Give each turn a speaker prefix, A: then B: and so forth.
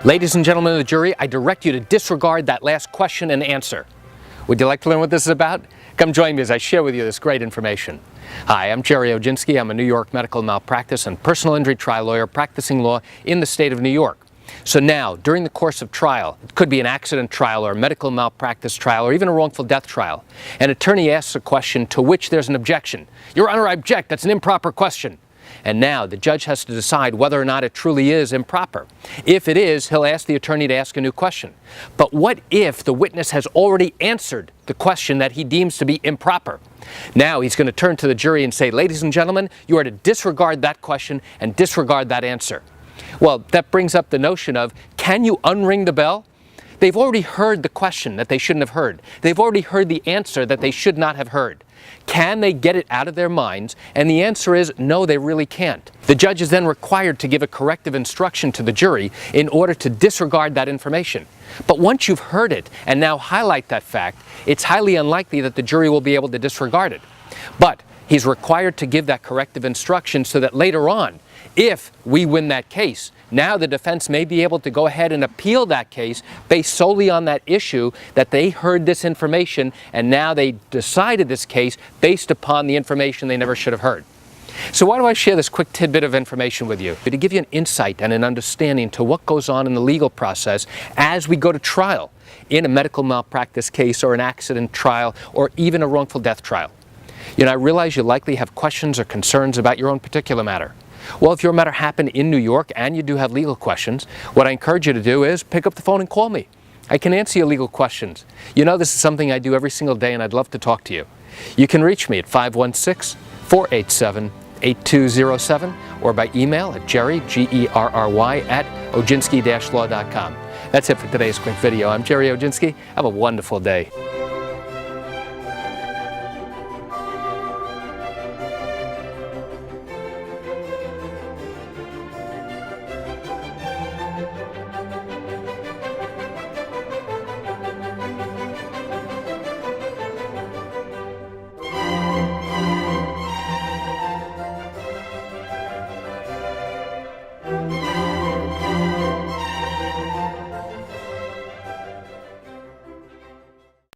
A: Ladies and gentlemen of the jury, I direct you to disregard that last question and answer. Would you like to learn what this is about? Come join me as I share with you this great information. Hi, I'm Gerry Oginski. I'm a New York medical malpractice and personal injury trial lawyer practicing law in the state of New York. So now, during the course of trial, it could be an accident trial or a medical malpractice trial or even a wrongful death trial, an attorney asks a question to which there's an objection. Your Honor, I object. That's an improper question. And now the judge has to decide whether or not it truly is improper. If it is, he'll ask the attorney to ask a new question. But what if the witness has already answered the question that he deems to be improper? Now he's going to turn to the jury and say, ladies and gentlemen, you are to disregard that question and disregard that answer. Well, that brings up the notion of, can you unring the bell? They've already heard the question that they shouldn't have heard. They've already heard the answer that they should not have heard. Can they get it out of their minds? And the answer is no, they really can't. The judge is then required to give a corrective instruction to the jury in order to disregard that information. But once you've heard it and now highlight that fact, it's highly unlikely that the jury will be able to disregard it. But he's required to give that corrective instruction so that later on, if we win that case, now the defense may be able to go ahead and appeal that case based solely on that issue that they heard this information and now they decided this case based upon the information they never should have heard. So why do I share this quick tidbit of information with you? To give you an insight and an understanding to what goes on in the legal process as we go to trial in a medical malpractice case or an accident trial or even a wrongful death trial. You know, I realize you likely have questions or concerns about your own particular matter. Well, if your matter happened in New York and you do have legal questions, what I encourage you to do is pick up the phone and call me. I can answer your legal questions. You know, this is something I do every single day and I'd love to talk to you. You can reach me at 516-487-8207 or by email at Gerry, Gerry, at oginski-law.com. That's it for today's quick video. I'm Gerry Oginski. Have a wonderful day.